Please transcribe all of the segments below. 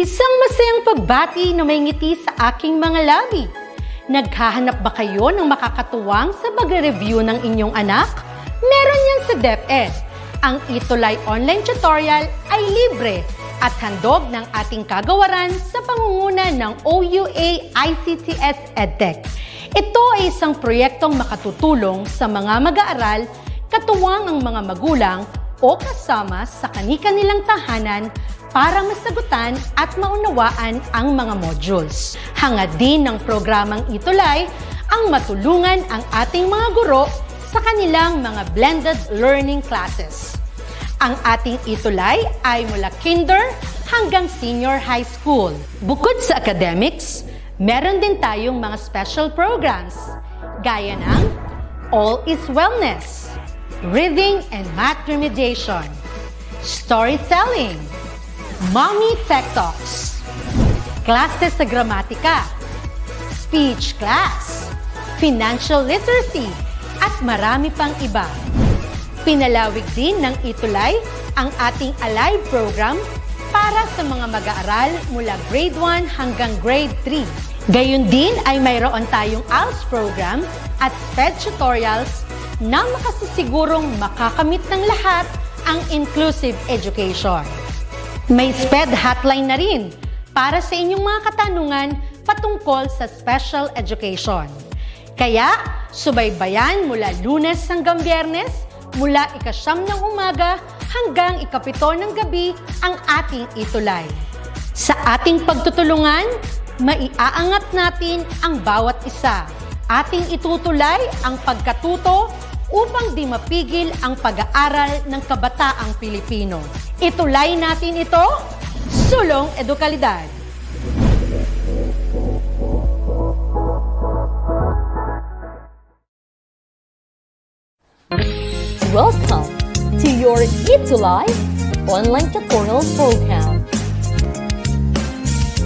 Isang masayang pagbati na may ngiti sa aking mga labi. Naghahanap ba kayo ng makakatuwang sa pag-review ng inyong anak? Meron yan sa DepEd. Ang ETUlay online tutorial ay libre at handog ng ating kagawaran sa pangunguna ng OUA ICTS EdTech. Ito ay isang proyektong makatutulong sa mga mag-aaral, katuwang ang mga magulang o kasama sa kani-kanilang tahanan para masagutan at maunawaan ang mga modules. Hangad din ng programang ETUlay ang matulungan ang ating mga guro sa kanilang mga blended learning classes. Ang ating ETUlay ay mula kinder hanggang senior high school. Bukod sa academics, meron din tayong mga special programs gaya ng All is Wellness, Reading and Math Remediation, Storytelling, Mommy Tech Talks, Classes sa Gramatika, Speech Class, Financial Literacy, at marami pang iba. Pinalawig din ng ETUlay ang ating Alive program para sa mga mag-aaral mula grade 1 hanggang grade 3. Gayun din ay mayroon tayong ALS program at SPED tutorials na makasisigurong makakamit ng lahat ang inclusive education. May SPED hotline na rin para sa inyong mga katanungan patungkol sa special education. Kaya, subaybayan mula Lunes hanggang Biyernes, mula 9:00 ng umaga hanggang 7:00 ng gabi ang ating ETUlay. Sa ating pagtutulungan, maiaangat natin ang bawat isa. Ating itutulay ang pagkatuto upang di mapigil ang pag-aaral ng kabataang Pilipino. Itulay natin ito, sulong edukalidad. Welcome to your ETUlay online tutorial program.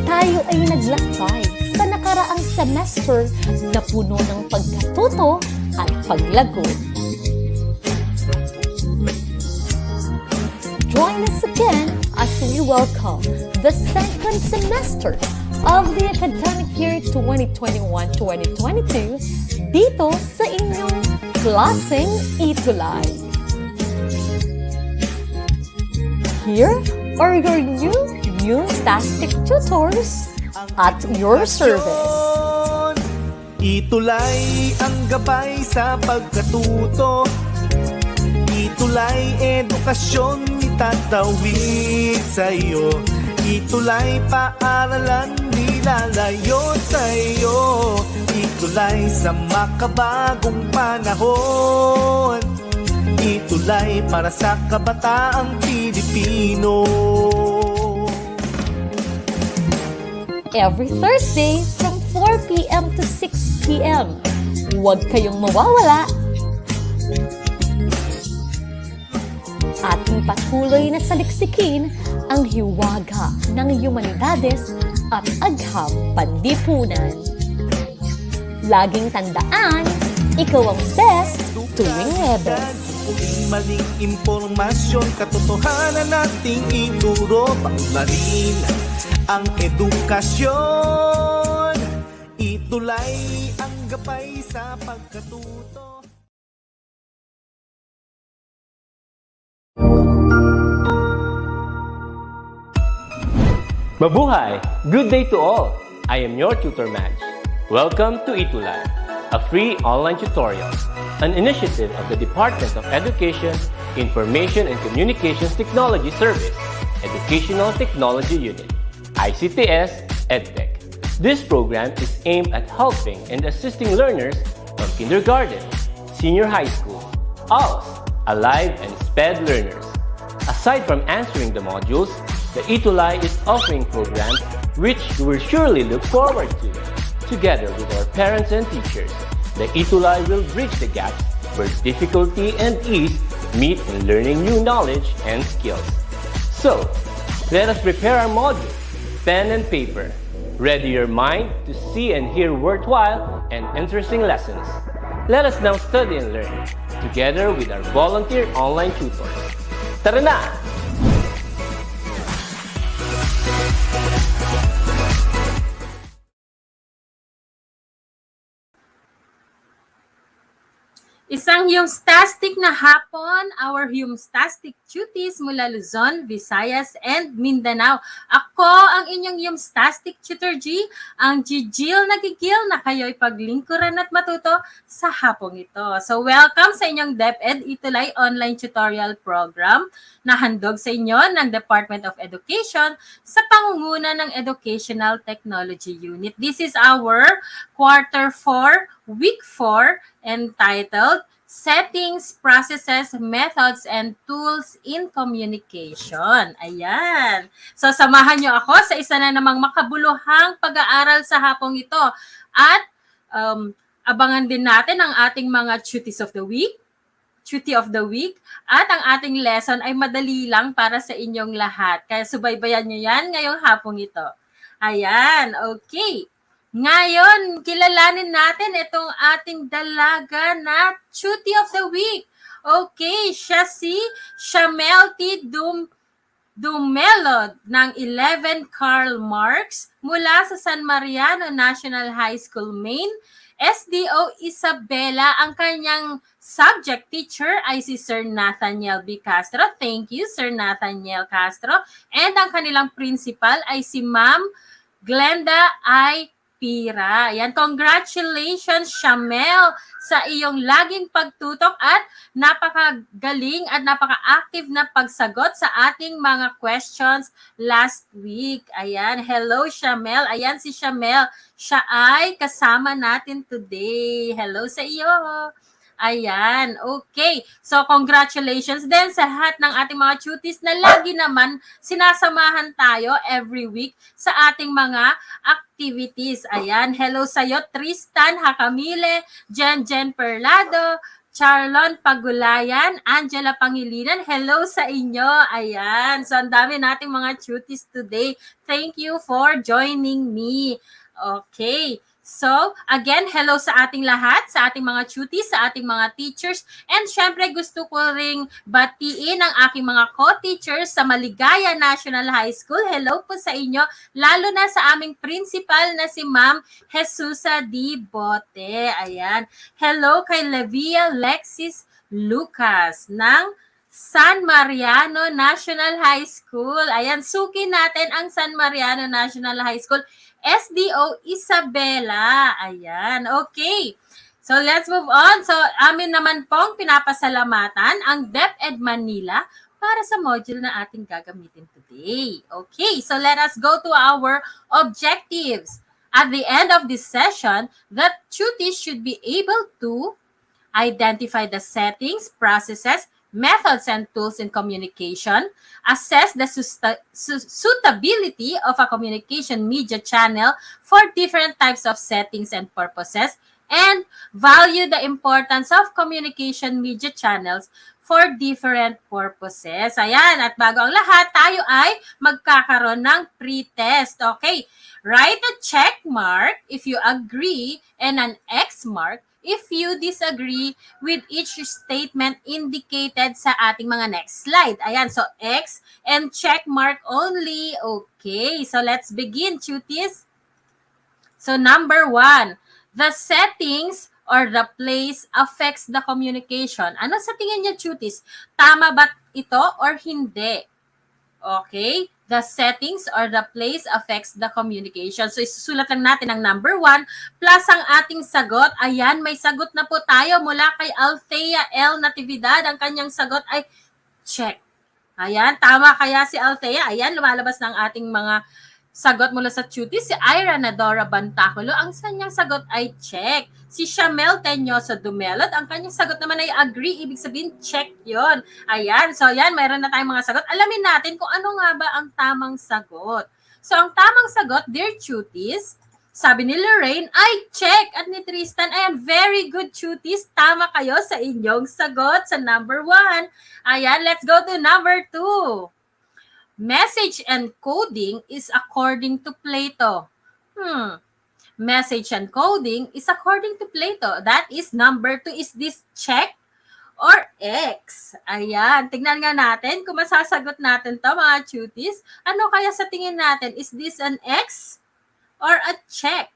Tayo ay naglakbay sa nakaraang semester na puno ng pagkatuto at paglago. Join us again as we welcome the second semester of the academic year 2021-2022 dito sa inyong klaseng ETUlay. Here are your new fantastic tutors at your service. ETUlay ang gabay sa pagkatuto. ETUlay edukasyon itatawid sa'yo. ETUlay paaralan nilalayo sa'yo. ETUlay sa makabagong panahon. ETUlay para sa kabataang Pilipino. Every Thursday from 4 p.m. to 6 p.m. Huwag kayong mawawala. Ating patuloy na saliksikin ang hiwaga ng humanidades at agham panlipunan. Laging tandaan, ikaw ang best tuwing Webes. Maling impormasyon, katotohanan nating ituro, paunlarin ang edukasyon. ETUlay ang gabay sa pagkatuto. Mabuhay! Good day to all! I am your tutor Madge. Welcome to ETUlay, a free online tutorial, an initiative of the Department of Education, Information and Communications Technology Service, Educational Technology Unit, ICTS EdTech. This program is aimed at helping and assisting learners from kindergarten, senior high school, ALS, Alive and SPED learners. Aside from answering the modules, the ETUlay is offering programs which you will surely look forward to. Together with our parents and teachers, the ETUlay will bridge the gaps where difficulty and ease meet in learning new knowledge and skills. So, let us prepare our modules, pen and paper. Ready your mind to see and hear worthwhile and interesting lessons. Let us now study and learn, together with our volunteer online tutors. Tara na! Isang Humstastic na hapon, our Humstastic cuties mula Luzon, Visayas, and Mindanao. Ako ang inyong Humstastic Tutor G, ang Gigil na gigil na kayo'y paglingkuran at matuto sa hapong ito. So welcome sa inyong DepEd ETUlay online tutorial program na handog sa inyo ng Department of Education sa pangunguna ng Educational Technology Unit. This is our Quarter 4, Week 4, entitled Settings, Processes, Methods, and Tools in Communication. Ayan. So, samahan nyo ako sa isa na namang makabuluhang pag-aaral sa hapong ito. At abangan din natin ang ating mga Cutie of the Week. At ang ating lesson ay madali lang para sa inyong lahat. Kaya subaybayan nyo yan ngayong hapong ito. Ayan. Okay. Ngayon, kilalanin natin itong ating dalaga na Cutie of the Week. Okay, siya si Shamel T. Dumelod ng 11 Karl Marx mula sa San Mariano National High School, Maine. SDO Isabela, ang kanyang subject teacher ay si Sir Nathaniel B. Castro. Thank you, Sir Nathaniel Castro. And ang kanilang principal ay si Ma'am Glenda I. Pira. Yan, congratulations, Shamel, sa iyong laging pagtutok at napakagaling at napaka-active na pagsagot sa ating mga questions last week. Ayan, hello, Shamel. Ayan si Shamel. Siya ay kasama natin today. Hello sa iyo. Ayan, okay. So, congratulations din sa lahat ng ating mga cuties na lagi naman sinasamahan tayo every week sa ating mga activities. Ayan, hello sa iyo, Tristan Hakamile, Jen Perlado, Charlon Pagulayan, Angela Pangilinan, hello sa inyo. Ayan, so ang dami nating mga cuties today. Thank you for joining me. Okay. So, again, hello sa ating lahat, sa ating mga cuties, sa ating mga teachers, and syempre gusto ko ring batiin ang aking mga co-teachers sa Maligaya National High School. Hello po sa inyo, lalo na sa aming principal na si Ma'am Jesusa D. Bote. Ayan. Hello kay Levia Lexis Lucas ng San Mariano National High School. Ayan, suki natin ang San Mariano National High School. SDO Isabela. Ayan, okay. So, let's move on. So, amin naman pong pinapasalamatan ang DepEd Manila para sa module na ating gagamitin today. Okay, so let us go to our objectives. At the end of this session, the cuties should be able to identify the settings, processes, methods, and tools in communication, assess the suitability of a communication media channel for different types of settings and purposes, and value the importance of communication media channels for different purposes. Ayan, at bago ang lahat, tayo ay magkakaroon ng pre-test. Okay, write a check mark if you agree and an X mark if you disagree with each statement indicated sa ating mga next slide. Ayan, so X and check mark only. Okay, so let's begin, cuties. So number 1, the settings or the place affects the communication. Ano sa tingin niyo, cuties? Tama ba ito or hindi? Okay, the settings or the place affects the communication. So, isusulat lang natin ang number 1 plus ang ating sagot. Ayan, may sagot na po tayo mula kay Althea L. Natividad. Ang kanyang sagot ay check. Ayan, tama kaya si Althea? Ayan, lumalabas ng ating mga sagot mula sa cuties. Si Ira Nadora Bantaculo, ang kanyang sagot ay check. Si Shamel Tenyoso Dumelot, ang kanyang sagot naman ay agree. Ibig sabihin, check yon. Ayan, so yan, mayroon na tayong mga sagot. Alamin natin kung ano nga ba ang tamang sagot. So, ang tamang sagot, dear cuties, sabi ni Lorraine, ay check. At ni Tristan, ayan, very good cuties. Tama kayo sa inyong sagot sa number 1. Ayan, let's go to number 2. Message encoding is according to Plato. Message encoding is according to Plato. That is number 2. Is this check or X? Ayan. Tignan nga natin kung masasagot natin to mga cuties. Ano kaya sa tingin natin? Is this an X or a check?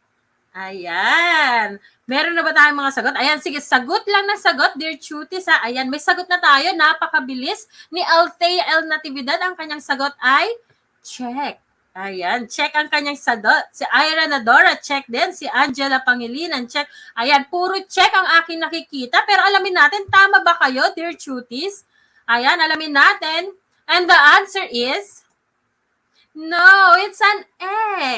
Ayan. Meron na ba tayong mga sagot? Ayan, sige, sagot lang na sagot, dear cuties ha. Ayan, may sagot na tayo. Napakabilis. Ni Althea L. Natividad, ang kanyang sagot ay check. Ayan, check ang kanyang sagot. Si Ira Nadora, check din. Si Angela Pangilinan, check. Ayan, puro check ang aking nakikita. Pero alamin natin, tama ba kayo, dear cuties? Ayan, alamin natin. And the answer is... No, it's an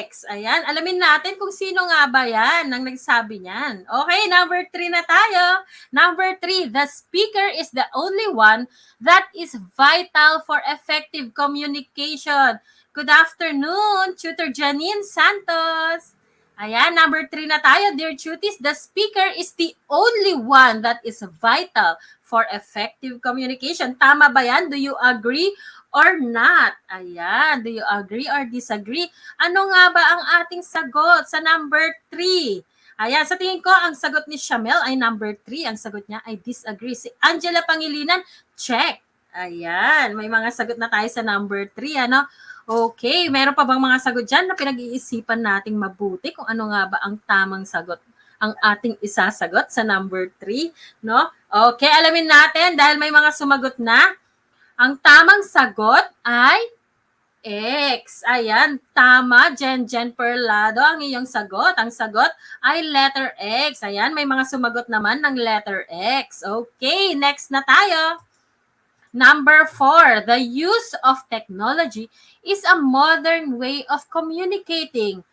X. Ayan, alamin natin kung sino nga ba yan ang nagsabi niyan. Okay, number 3 na tayo. Number 3, the speaker is the only one that is vital for effective communication. Good afternoon, Tutor Janine Santos. Ayan, number 3 na tayo, dear cuties. The speaker is the only one that is vital for effective communication. Tama ba yan? Do you agree or not? Ayan, do you agree or disagree? Ano nga ba ang ating sagot sa number 3? Ayan, sa tingin ko, ang sagot ni Shamel ay number 3. Ang sagot niya ay disagree. Si Angela Pangilinan, check. Ayan, may mga sagot na tayo sa number 3, ano? Okay, meron pa bang mga sagot dyan na pinag-iisipan nating mabuti kung ano nga ba ang tamang sagot ang ating isasagot sa number 3, no? Okay, alamin natin dahil may mga sumagot na. Ang tamang sagot ay X. Ayan, tama, Jen Perlado ang iyong sagot. Ang sagot ay letter X. Ayan, may mga sumagot naman ng letter X. Okay, next na tayo. Number 4, the use of technology is a modern way of communicating.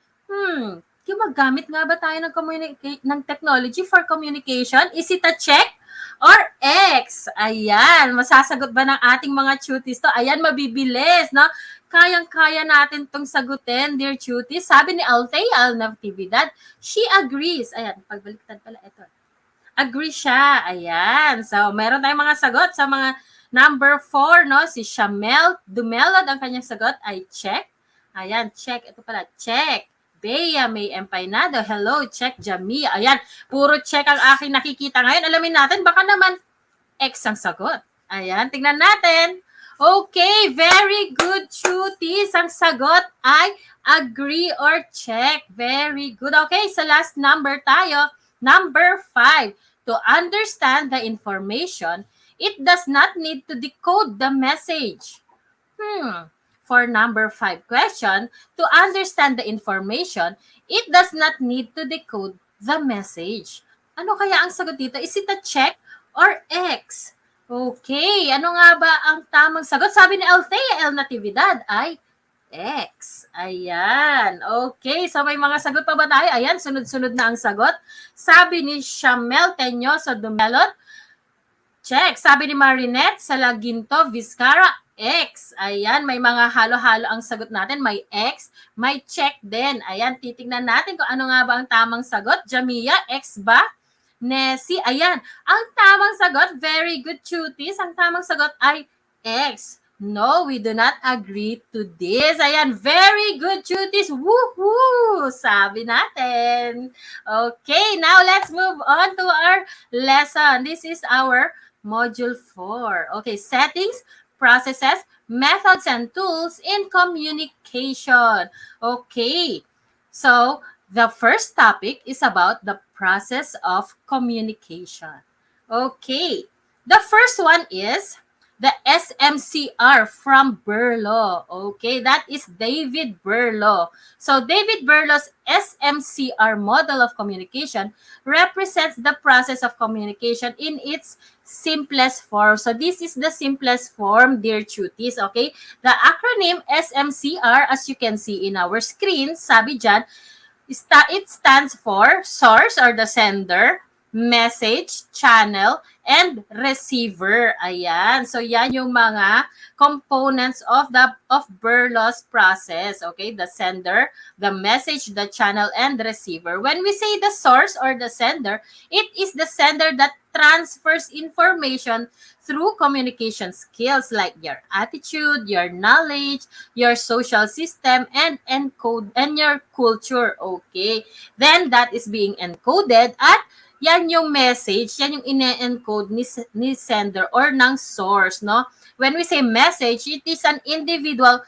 Gumagamit nga ba tayo ng technology for communication? Is it a check or X? Ayan, masasagot ba ng ating mga cuties to? Ayan, mabibilis, no? Kayang-kaya natin tong sagutin, dear cuties. Sabi ni Althea Natividad, she agrees. Ayan, pagbaliktad pala ito. Agree siya. Ayan. So, meron tayong mga sagot sa mga number 4, no? Si Shamel Dumelod, ang kanyang sagot ay check. Ayan, check. Ito pala, check. Bea May Empainado, hello, check. Jamia, ayan. Puro check ang aking nakikita ngayon. Alamin natin, baka naman X ang sagot. Ayan, tingnan natin. Okay, very good, cuties. Ang sagot ay agree or check. Very good. Okay, sa last number tayo. Number 5. To understand the information, it does not need to decode the message. For number 5 question, to understand the information, it does not need to decode the message. Ano kaya ang sagot dito? Is it a check or X? Okay, ano nga ba ang tamang sagot? Sabi ni Althea L. Natividad ay X. Ayan. Okay, so may mga sagot pa ba tayo? Ayan, sunod-sunod na ang sagot. Sabi ni Shamel Teñoso Dumelot, check. Sabi ni Marinette Salaginto Vizcara, X. Ayan, may mga halo-halo ang sagot natin. May X, may check din. Ayan, titingnan natin kung ano nga ba ang tamang sagot. Jamia, X ba? Nessie, ayan. Ang tamang sagot, very good, cuties. Ang tamang sagot ay X. No, we do not agree to this. Ayan, very good, cuties. Woohoo! Sabi natin. Okay, now let's move on to our lesson. This is our Module 4. Okay, settings, processes, methods, and tools in communication. Okay, so the first topic is about the process of communication. Okay, the first one is the SMCR from Berlo. Okay, that is David Berlo. So David Berlo's SMCR model of communication represents the process of communication in its simplest form. So this is the simplest form, dear cuties. Okay, the acronym SMCR, as you can see in our screen, sabi dyan, it stands for source or the sender, message, channel, and receiver. Ayan. So yan yung mga components of Berlo's process. Okay, the sender, the message, the channel, and the receiver. When we say the source or the sender, it is the sender that transfers information through communication skills like your attitude, your knowledge, your social system, and your culture. Okay. Then that is being encoded at yan yung message, yan yung ine-encode ni sender or ng source, no? When we say message, it is an individual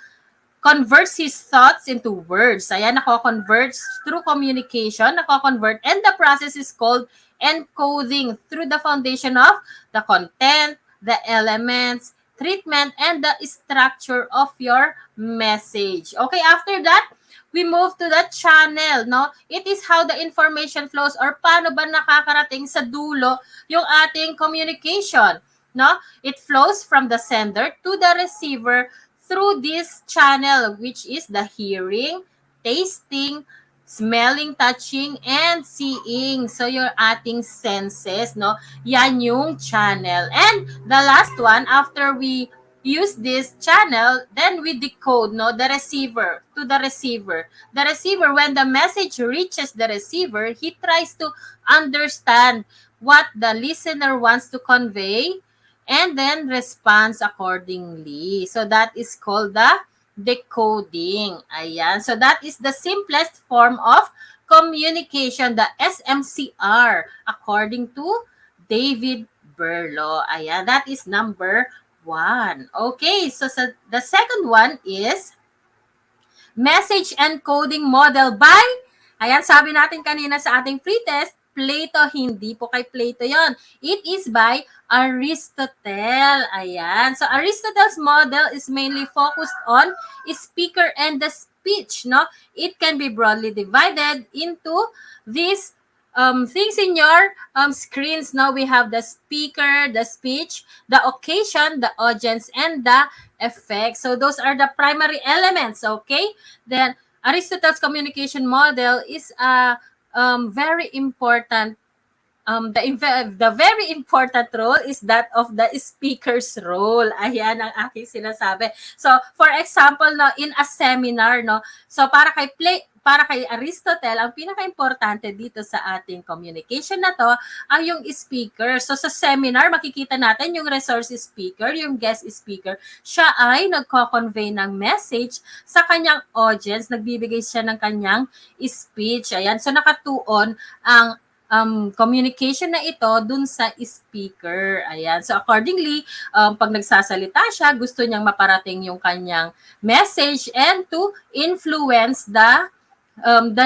converts his thoughts into words. Ayan, nako-converts through communication, nako-convert, and the process is called encoding through the foundation of the content, the elements, treatment, and the structure of your message. Okay, after that, we move to the channel, no? It is how the information flows or paano ba nakakarating sa dulo yung ating communication, no? It flows from the sender to the receiver through this channel, which is the hearing, tasting, smelling, touching, and seeing. So, your ating senses, no? Yan yung channel. And the last one, after we use this channel, then we decode, no? The receiver, to the receiver. The receiver, when the message reaches the receiver, he tries to understand what the listener wants to convey and then responds accordingly. So, that is called the decoding. Ayan. So, that is the simplest form of communication, the SMCR, according to David Berlo. Ayan. That is number 1. Okay. So, the second one is message encoding model by, ayan, sabi natin kanina sa ating free test, Plato. Hindi po kay Plato yon. It is by Aristotle. Ayan. So, Aristotle's model is mainly focused on speaker and the speech, no? It can be broadly divided into these things in your screens. Now, we have the speaker, the speech, the occasion, the audience, and the effect. So, those are the primary elements, okay? Then, Aristotle's communication model is a very important, the very important role is that of the speaker's role. Ayan ang aking sinasabi. So, for example, no, in a seminar, no, so para kay Aristotle, ang pinaka-importante dito sa ating communication na to ay yung speaker. So, sa seminar, makikita natin yung resource speaker, yung guest speaker, siya ay nagko-convey ng message sa kanyang audience, nagbibigay siya ng kanyang speech. Ayan, so nakatuon ang communication na ito dun sa speaker. Ayan. So, accordingly, pag nagsasalita siya, gusto niyang maparating yung kanyang message and to influence the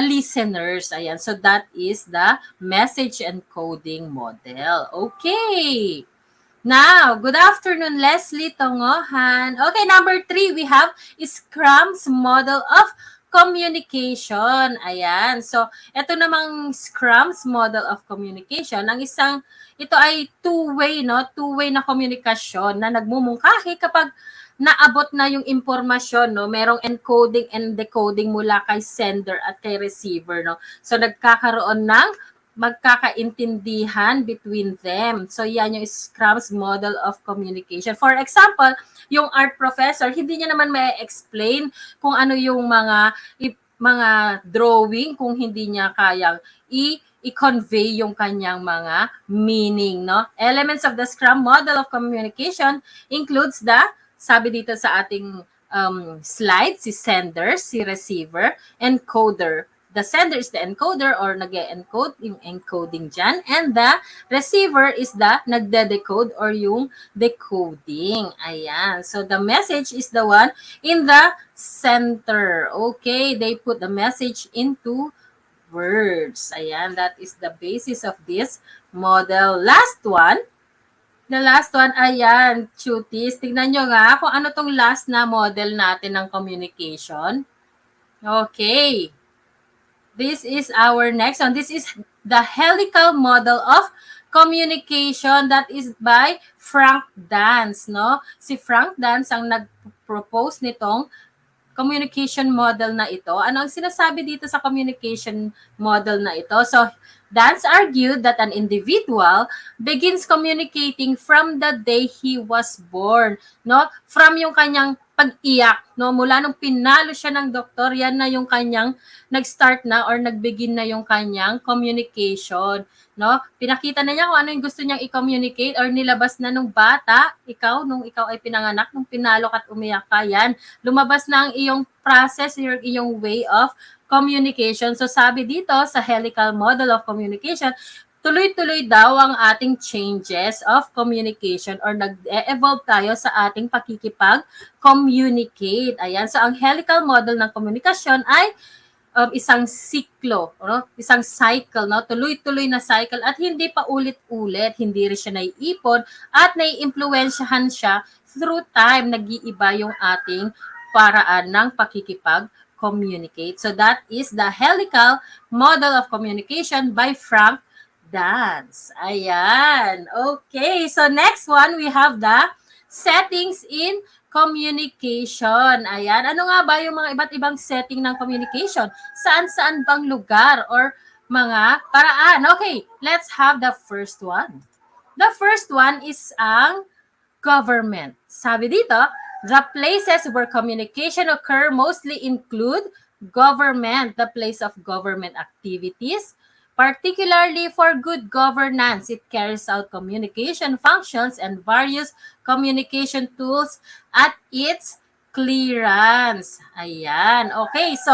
listeners. Ayan. So, that is the message encoding model. Okay. Now, good afternoon, Leslie Tongohan. Okay, number 3, we have Scrum's model of communication. Ayan. So, ito namang Scrum's model of communication, ito ay two-way, no? Two-way na komunikasyon na nagmumungkahi kapag naabot na yung impormasyon, no? Merong encoding and decoding mula kay sender at kay receiver, no? So, nagkakaroon ng magkakaintindihan between them. So, yan yung Scrum's model of communication. For example, yung art professor, hindi niya naman may explain kung ano yung mga drawing kung hindi niya kayang i-convey yung kanyang mga meaning, no? Elements of the Scrum model of communication includes sabi dito sa ating slide, si sender, si receiver, encoder. The sender is the encoder or nag-encode, yung encoding dyan. And the receiver is the nagde-decode or yung decoding. Ayan. So, the message is the one in the center. Okay. They put the message into words. Ayan. That is the basis of this model. Last one. The last one, ayan, cuties. Tignan nyo nga kung ano tong last na model natin ng communication. Okay. This is our next one. This is the helical model of communication that is by Frank Dance, no? Si Frank Dance ang nag-propose nitong communication model na ito. Ano ang sinasabi dito sa communication model na ito? So, Dance argued that an individual begins communicating from the day he was born, no? From yung kanyang pag-iyak, no? Mula nung pinalo siya ng doktor, yan na yung kanyang nag-start na or nag-begin na yung kanyang communication, no? Pinakita na niya kung ano yung gusto niyang i-communicate or nilabas na nung bata, nung ikaw ay pinanganak, nung pinalo ka at umiyak ka, yan. Lumabas na ang iyong process, your iyong way of communication. So, sabi dito sa helical model of communication, tuloy-tuloy daw ang ating changes of communication or nag-evolve tayo sa ating pakikipag-communicate. Ayan. So, ang helical model ng komunikasyon ay isang siklo, no? Isang cycle, no? Tuloy-tuloy na cycle at hindi pa ulit-ulit, hindi rin siya naiipon at naiimpluwensyahan siya through time. Nag-iiba yung ating paraan ng pakikipag-communicate. So that is the helical model of communication by Frank Dance. Ayan. Okay. So next one, we have the settings in communication. Ayan. Ano nga ba yung mga iba't ibang setting ng communication? Saan-saan bang lugar or mga paraan? Okay. Let's have the first one. The first one is ang government. Sabi dito, the places where communication occur mostly include government, the place of government activities, particularly for good governance. It carries out communication functions and various communication tools at its clearance. Ayan. Okay, so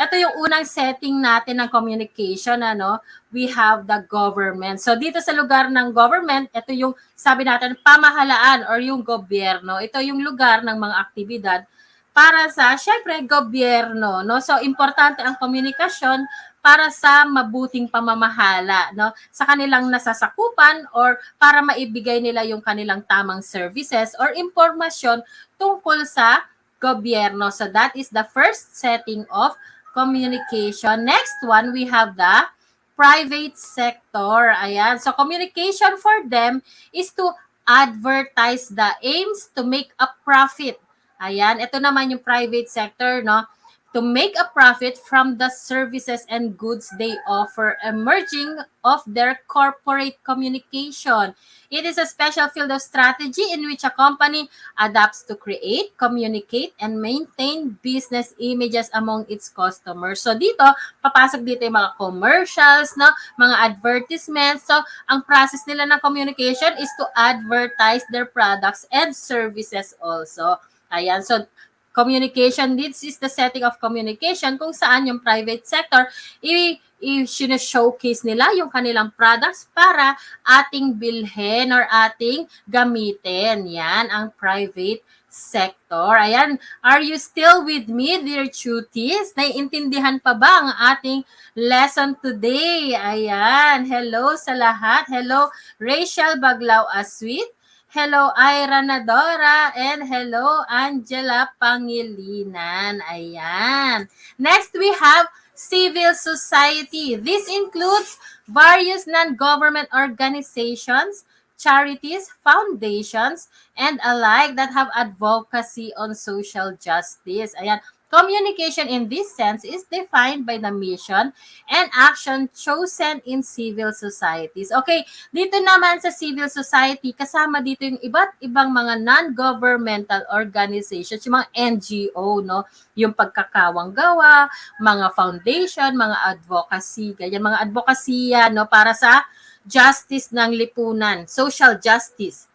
ito yung unang setting natin ng communication, ano? We have the government. So dito sa lugar ng government, ito yung sabi natin pamahalaan or yung gobyerno. Ito yung lugar ng mga aktibidad para sa, syempre, gobyerno, no? So importante ang komunikasyon para sa mabuting pamamahala, no? Sa kanilang nasasakupan or para maibigay nila yung kanilang tamang services or impormasyon tungkol sa gobyerno. So that is the first setting of communication. Next one, we have the private sector. Ayan. So communication for them is to advertise the aims to make a profit. Ayan, ito naman yung private sector, no? To make a profit from the services and goods they offer, emerging of their corporate communication. It is a special field of strategy in which a company adapts to create, communicate, and maintain business images among its customers. So dito, papasok dito yung mga commercials, no? Mga advertisements. So ang process nila ng communication is to advertise their products and services also. Ayan, so communication, this is the setting of communication kung saan yung private sector i-showcase nila yung kanilang products para ating bilhin or ating gamitin. Yan ang private sector. Ayan, are you still with me, dear cuties? Naiintindihan pa ba ang ating lesson today? Ayan, hello sa lahat. Hello, Rachel Baglao Aswit. Hello, Ira Nadora, and hello, Angela Pangilinan. Ayan. Next, we have civil society. This includes various non-government organizations, charities, foundations, and alike that have advocacy on social justice. Ayan. Communication in this sense is defined by the mission and action chosen in civil societies. Okay, dito naman sa civil society, kasama dito yung iba't ibang mga non-governmental organizations, yung mga NGO, no? Yung pagkakawang gawa, mga foundation, mga advocacy, ganyan, mga advokasya, no? Para sa justice ng lipunan, social justice.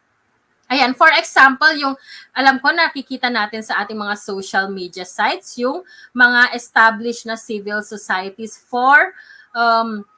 Ayan, for example, yung alam ko nakikita natin sa ating mga social media sites, yung mga established na civil societies for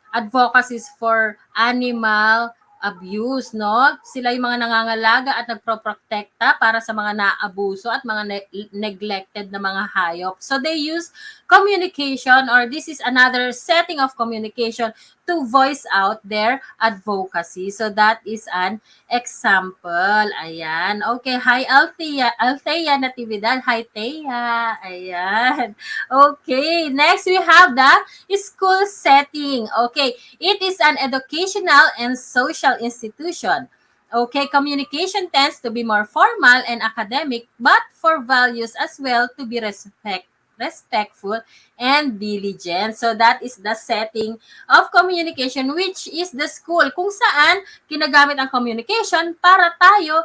advocacies for animal abuse, no? Sila yung mga nangangalaga at nagproprotekta para sa mga naabuso at mga neglected na mga hayop. So they use communication, or this is another setting of communication to voice out their advocacy. So that is an example. Ayan. Okay. Hi, Althea Natividad. Hi, Thea. Ayan. Okay. Next, we have the school setting. Okay. It is an educational and social institution. Okay, communication tends to be more formal and academic, but for values as well to be respectful and diligent. So that is the setting of communication, which is the school kung saan ginagamit ang communication para kayo,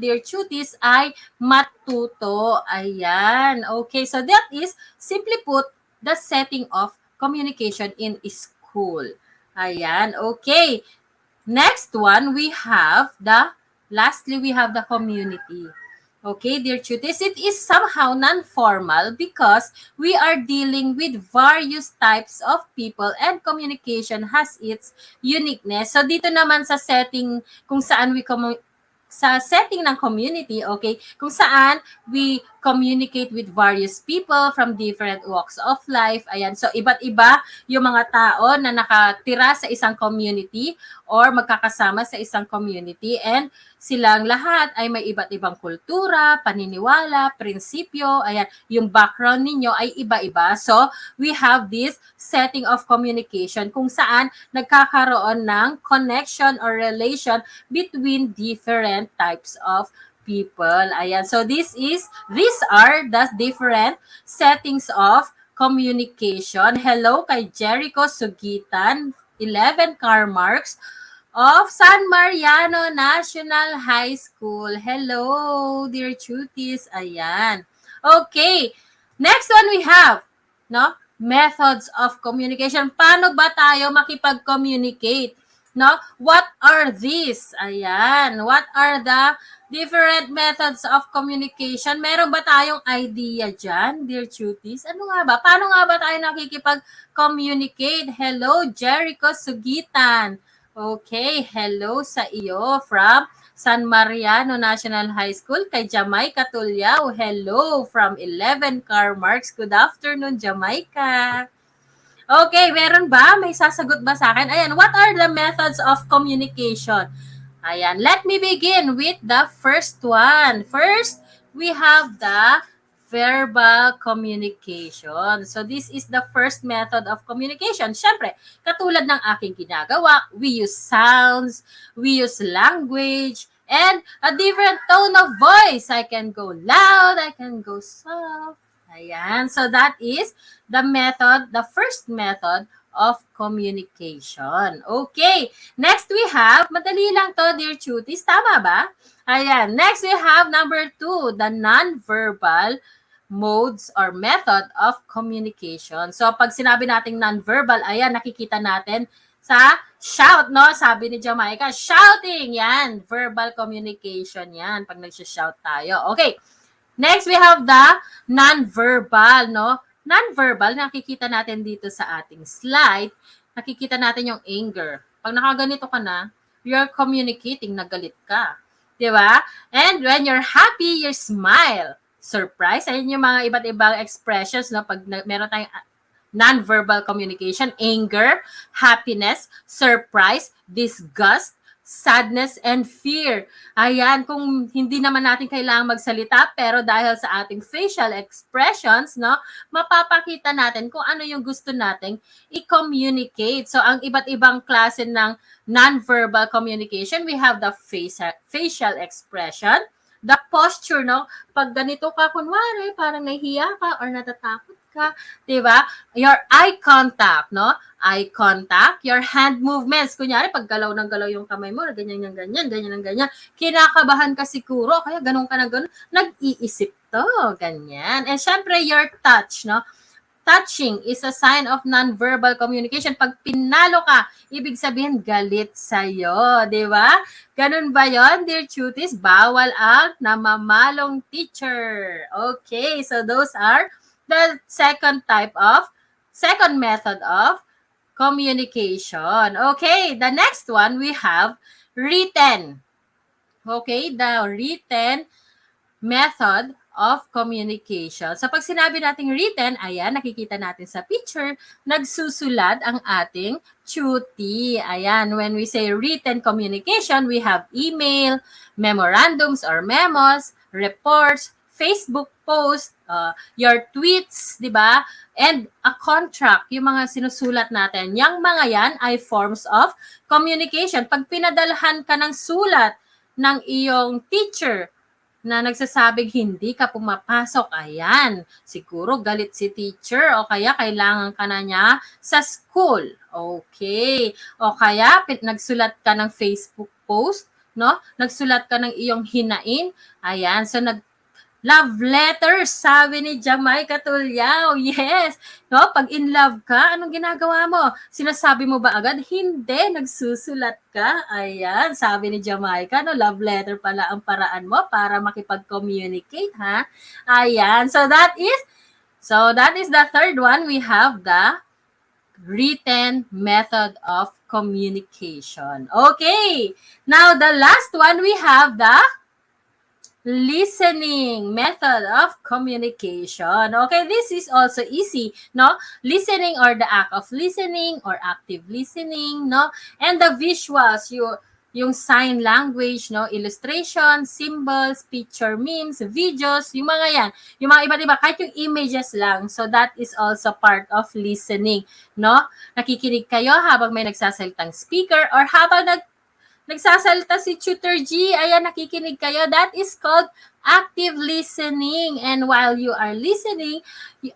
dear cuties, ay matuto. Ayan. Okay, so that is, simply put, the setting of communication in school. Ayan. Okay. Next one, lastly, we have the community. Okay, dear tuties, it is somehow non-formal because we are dealing with various types of people and communication has its uniqueness. So dito naman sa setting kung saan sa setting ng community, okay, kung saan we communicate with various people from different walks of life. Ayan, so iba't iba yung mga tao na nakatira sa isang community or magkakasama sa isang community, and silang lahat ay may iba't ibang kultura, paniniwala, prinsipyo. Ayan, yung background ninyo ay iba-iba. So, we have this setting of communication kung saan nagkakaroon ng connection or relation between different types of people. Ayan. So, these are the different settings of communication. Hello kay Jericho Sugitan, 11 car marks of San Mariano National High School. Hello, dear cuties. Ayan. Okay. Next one we have, no? Methods of communication. Paano ba tayo makipag-communicate? No? What are these? Ayan. What are the different methods of communication? Meron ba tayong idea dyan, dear cuties? Ano nga ba? Paano nga ba tayo nakikipag-communicate? Hello, Jericho Sugitan. Okay, hello sa iyo from San Mariano National High School. Kay Jamaica Tulyao, hello from 11 car marks. Good afternoon, Jamaica. Okay, meron ba? May sasagot ba sa akin? Ayan, what are the methods of communication? Ayan, let me begin with the first one. First, we have the verbal communication. So, this is the first method of communication. Siyempre, katulad ng aking ginagawa, we use sounds, we use language, and a different tone of voice. I can go loud, I can go soft. Ayan. So, that is the method, the first method of communication. Okay. Next we have, madali lang to, dear cuties. Tama ba? Ayan. Next we have number 2, the non-verbal modes or method of communication. So, pag sinabi nating non-verbal, ayan, nakikita natin sa shout, no? Sabi ni Jamaica, shouting, yan. Verbal communication, yan. Pag nagsha-shout tayo. Okay. Next, we have the non-verbal, no? Non-verbal, nakikita natin dito sa ating slide, nakikita natin yung anger. Pag nakaganito ka na, you're communicating na galit ka. Diba? And when you're happy, you smile. Surprise, ayun yung mga iba't ibang expressions, no? Pag meron tayong non-verbal communication, anger, happiness, surprise, disgust, sadness, and fear. Ayan, kung hindi naman natin kailangang magsalita, pero dahil sa ating facial expressions, no, mapapakita natin kung ano yung gusto nating i-communicate. So, ang iba't ibang klase ng non-verbal communication, we have the facial expression, the posture, no? Pag ganito ka, kunwari, parang nahihiya ka or natatakot ka, diba? Your eye contact, no? Eye contact, your hand movements. Kunyari, pag galaw ng galaw yung kamay mo, ganyan, ganyan. Kinakabahan ka siguro, kaya ganun ka na ganun. Nag-iisip to, ganyan. And syempre, your touch, no? Touching is a sign of non-verbal communication. Pag pinalo ka, ibig sabihin galit sa'yo. Di ba? Ganun ba yon, dear cuties? Bawal ang namamalong teacher. Okay, so those are the second method of communication. Okay, the next one we have written. Okay, the written method of communication. So, pag sinabi nating written, ayan, nakikita natin sa picture, nagsusulat ang ating cutie. Ayan, when we say written communication, we have email, memorandums or memos, reports, Facebook post, your tweets, di ba? And a contract, yung mga sinusulat natin. Yang mga yan ay forms of communication. Pag pinadalhan ka ng sulat ng iyong teacher, na nagsasabing hindi ka pumapasok, ayan, siguro galit si teacher o kaya kailangan ka na niya sa school. Okay. O kaya nagsulat ka ng Facebook post, no? Nagsulat ka ng iyong hinain, ayan, so Love letter, sabi ni Jamaica Tulyao. Yes. No, pag in love ka, anong ginagawa mo? Sinasabi mo ba agad? Hindi, nagsusulat ka. Ayan, sabi ni Jamaica, no, love letter pala ang paraan mo para makipag-communicate, ha? Ayan, so that is the third one. We have the written method of communication. Okay. Now, the last one, we have the listening method of communication. Okay, this is also easy, no? Listening, or the act of listening, or active listening, no? And the visuals, yung sign language, no? Illustration, symbols, picture, memes, videos, yung mga yan. Yung mga iba't iba, kahit yung images lang. So that is also part of listening, no? Nakikinig kayo habang may nagsasalitang speaker, or habang nagsasalita si Tutor G, ayan, nakikinig kayo. That is called active listening. And while you are listening,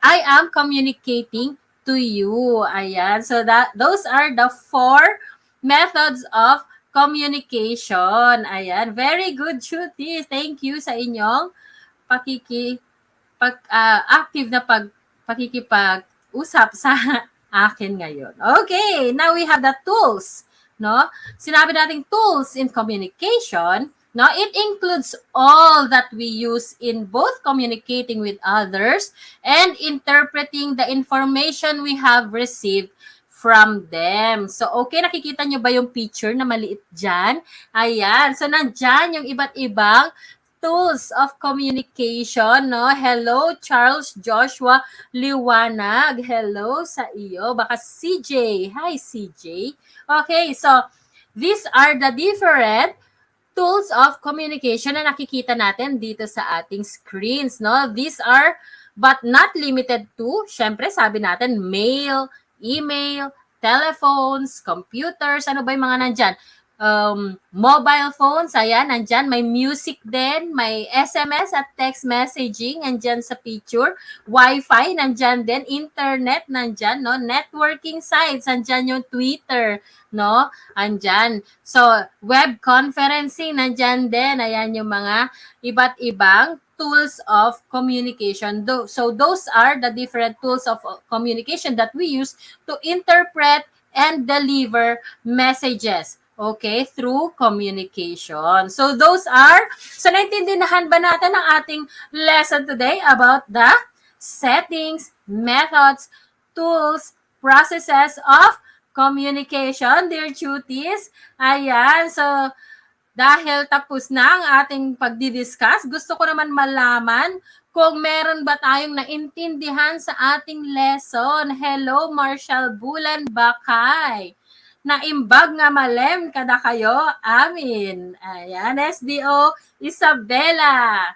I am communicating to you. Ayan. So those are the 4 methods of communication. Ayan. Very good, Chutis. Thank you sa inyong active na pakikipag-usap sa akin ngayon. Okay, now we have the tools. No? Sinabi nating tools in communication, no? It includes all that we use in both communicating with others and interpreting the information we have received from them. So, okay, nakikita nyo ba yung picture na maliit dyan? Ayan. So, nandyan yung iba't ibang tools of communication, no? Hello, Charles Joshua Liwanag. Hello sa iyo. Baka CJ. Hi, CJ. Okay, so these are the different tools of communication na nakikita natin dito sa ating screens, no? These are, but not limited to, syempre sabi natin, mail, email, telephones, computers, ano ba yung mga nandyan? Mobile phones, ayan, nandyan, may music din, may SMS at text messaging, nandyan sa picture, Wi-Fi, nandyan din, internet, nandyan, no, networking sites, nandyan yung Twitter, no, andyan. So, web conferencing, nandyan din, ayan yung mga iba't ibang tools of communication. So, those are the different tools of communication that we use to interpret and deliver messages. Okay, through communication. So naintindihan ba natin ang ating lesson today about the settings, methods, tools, processes of communication, dear cuties? Ayan, so dahil tapos na ang ating pagdidiscuss, gusto ko naman malaman kung meron ba tayong naintindihan sa ating lesson. Hello, Marshall Bulan Bakay. Naimbag nga malem kada kayo, amin. Ayan, SDO Isabela.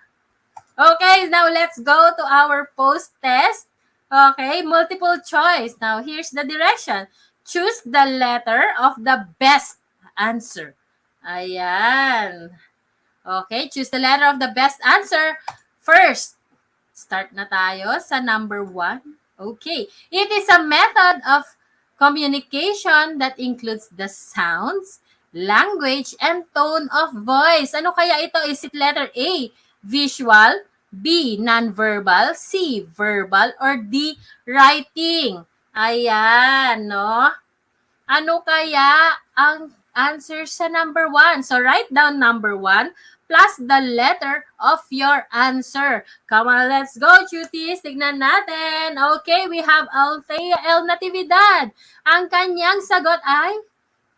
Okay, now let's go to our post-test. Okay, multiple choice. Now, here's the direction. Choose the letter of the best answer. Ayan. Okay, choose the letter of the best answer. First, start na tayo sa number 1. Okay, it is a method of communication that includes the sounds, language, and tone of voice. Ano kaya ito? Is it letter A, visual, B, non-verbal, C, verbal, or D, writing? Ayan, no? Ano kaya ang answer sa number 1? So, write down number 1 plus the letter of your answer. Come on, let's go, cuties. Tignan natin. Okay, we have Althea L. Natividad. Ang kanyang sagot ay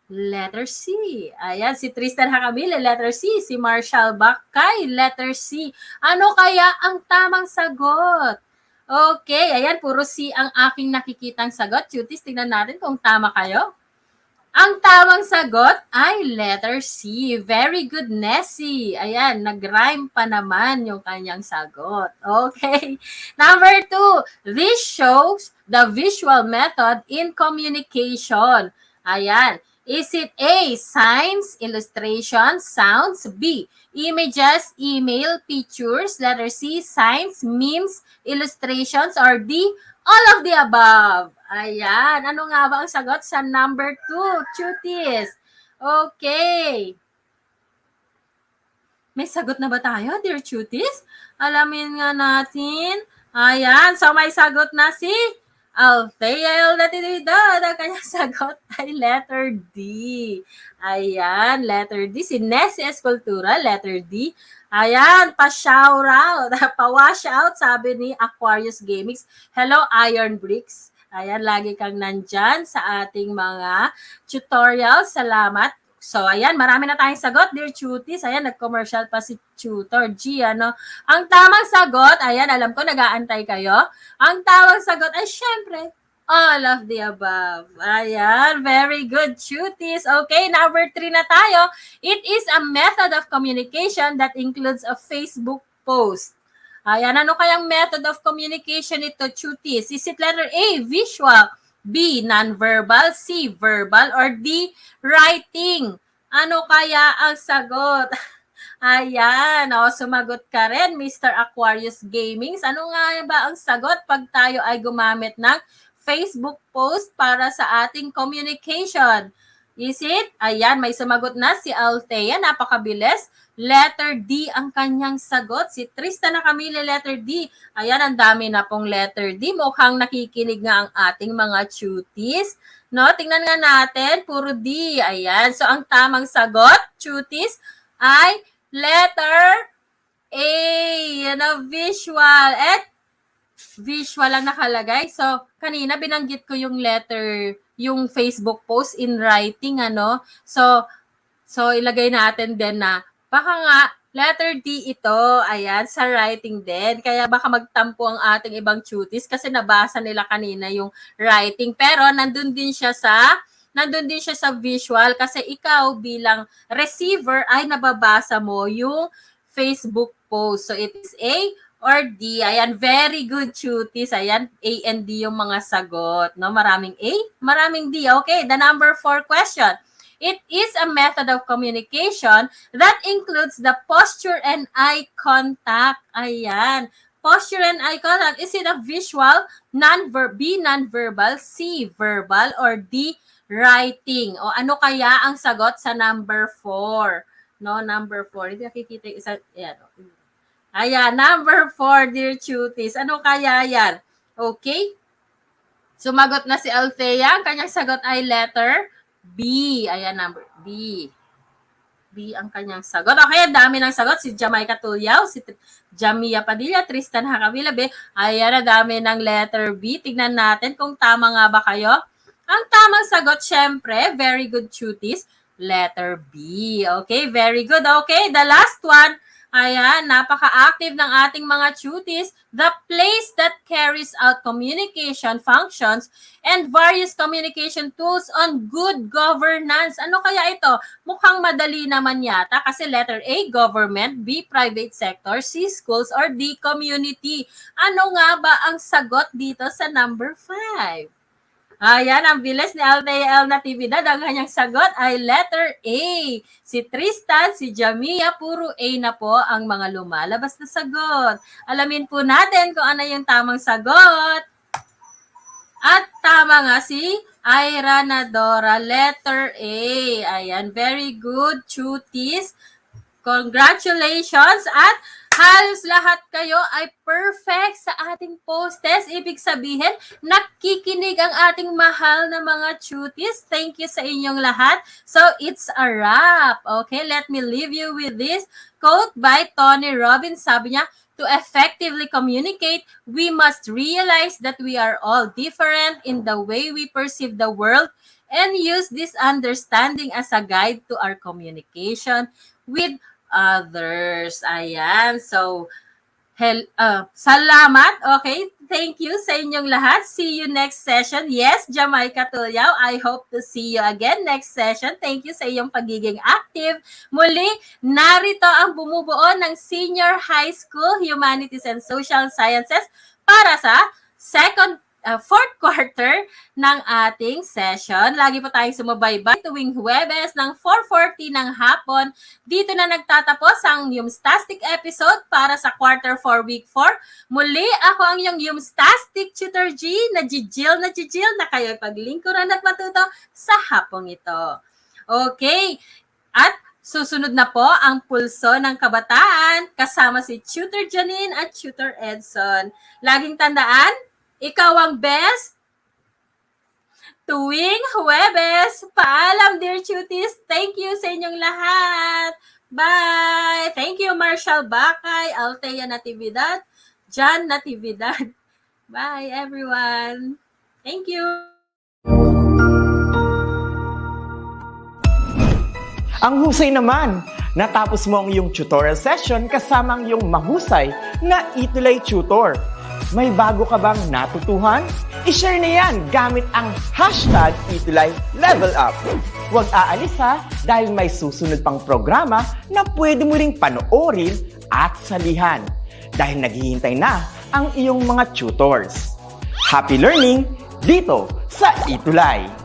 letter C. Ayan, si Tristan Hakamile, letter C. Si Marshall Bakay, letter C. Ano kaya ang tamang sagot? Okay, ayan, puro C ang aking nakikitang sagot. Cuties, tignan natin kung tama kayo. Ang tamang sagot ay letter C. Very good, Nessie. Ayan, nag-rhyme pa naman yung kanyang sagot. Okay. Number 2, this shows the visual method in communication. Ayan. Is it A, signs, illustrations, sounds? B, images, email, pictures? Letter C, signs, memes, illustrations? Or D, all of the above? Ayan. Ano nga ba ang sagot sa number 2, cuties? Okay. May sagot na ba tayo, dear cuties? Alamin nga natin. Ayan, so may sagot na si Althea Natividad. Ang kanyang sagot ay letter D. Ayan, letter D. Si Nessie Escultura, letter D. Ayan, pa-shout out, pa-wash out, sabi ni Aquarius Gamings. Hello, Iron Bricks. Ayan, lagi kang nandyan sa ating mga tutorials. Salamat. So, ayan, marami na tayong sagot, dear cuties. Ayan, nag-commercial pa si Tutor G, ano. Ang tamang sagot, ayan, alam ko, nag-aantay kayo. Ang tamang sagot ay, syempre, all of the above. Ayan, very good, cuties. Okay, number 3 na tayo. It is a method of communication that includes a Facebook post. Ayan, ano kayang method of communication ito, cuties? Is it letter A, visual, B, non-verbal, C, verbal, or D, writing? Ano kaya ang sagot? Ayan, sumagot ka rin, Mr. Aquarius Gamings. Ano nga ba ang sagot pag tayo ay gumamit ng Facebook post para sa ating communication? Is it? Ayan, may sumagot na si Althea, napakabilis. Letter D ang kanyang sagot. Si Tristan na Camille, letter D. Ayan, ang dami na pong letter D. Mukhang nakikinig nga ang ating mga cuties. No, tingnan nga natin, puro D. Ayan, so ang tamang sagot, cuties, ay letter A. Yan ang visual. At visual lang nakalagay. So, kanina binanggit ko yung letter, yung Facebook post in writing, ano. So ilagay natin din na baka nga, letter D ito, ayan, sa writing din. Kaya baka magtampo ang ating ibang cuties kasi nabasa nila kanina yung writing. Pero nandun din siya sa visual kasi ikaw bilang receiver ay nababasa mo yung Facebook post. So it is A or D. Ayan, very good, cuties. Ayan, A and D yung mga sagot. No? Maraming A, maraming D. Okay, the number 4 question. It is a method of communication that includes the posture and eye contact. Ayan. Posture and eye contact. Is it a visual, B, non-verbal, C, verbal, or D, writing? O ano kaya ang sagot sa number 4? No, number 4. Hindi nakikita yung isa. Ayan, number 4, dear cuties. Ano kaya yan? Okay. Sumagot na si Althea. Ang kanyang sagot ay letter B. Ayan, number B. B ang kanyang sagot. Okay, dami ng sagot. Si Jamaica Tulyaw, si Jamia Padilla, Tristan Hakavila, B. Ayan, dami ng letter B. Tignan natin kung tama nga ba kayo. Ang tamang sagot, syempre, very good, cuties, letter B. Okay, very good. Okay, the last one. Ayan, napaka-active ng ating mga cuties. The place that carries out communication functions and various communication tools on good governance. Ano kaya ito? Mukhang madali naman yata kasi letter A, government, B, private sector, C, schools, or D, community. Ano nga ba ang sagot dito sa number 5? Ayan, ang bilis ni Althea Natividad. Ang kanyang sagot ay letter A. Si Tristan, si Jamia, puro A na po ang mga lumalabas na sagot. Alamin po natin kung ano yung tamang sagot. At tama nga si Ira Nadora, letter A. Ayan, very good, cuties. Congratulations at halos lahat kayo ay perfect sa ating post-test. Ibig sabihin, nakikinig ang ating mahal na mga cuties. Thank you sa inyong lahat. So, it's a wrap. Okay, let me leave you with this quote by Tony Robbins. Sabi niya, to effectively communicate, we must realize that we are all different in the way we perceive the world and use this understanding as a guide to our communication with others. Ayan. So, salamat. Okay. Thank you sa inyong lahat. See you next session. Yes, Jamaica Tulyaw. I hope to see you again next session. Thank you sa iyong pagiging active. Muli, narito ang bumubuo ng Senior High School Humanities and Social Sciences para sa fourth quarter ng ating session. Lagi po tayong sumubaybay tuwing Huwebes ng 4:40 ng hapon. Dito na nagtatapos ang Yumstastic episode para sa quarter 4 week 4. Muli, ako ang iyong Yumstastic Tutor G na jijil na kayo paglingkuran at matuto sa hapong ito. Okay. At Susunod na po ang Pulso ng Kabataan kasama si Tutor Janine at Tutor Edson. Laging tandaan, ikaw ang best. Tuwing Huwebes. Paalam, dear cuties. Thank you sa inyong lahat. Bye! Thank you, Marshall Bakay, Althea Natividad, John Natividad. Bye, everyone. Thank you. Ang husay naman! Natapos mo ang iyong tutorial session kasama ang iyong mahusay na ETUlay tutor. May bago ka bang natutuhan? I-share na yan gamit ang hashtag #ETUlayLevelUp. Huwag aalis ha, dahil may susunod pang programa na pwede mo ring panoorin at salihan. Dahil naghihintay na ang iyong mga tutors. Happy learning dito sa ETUlay!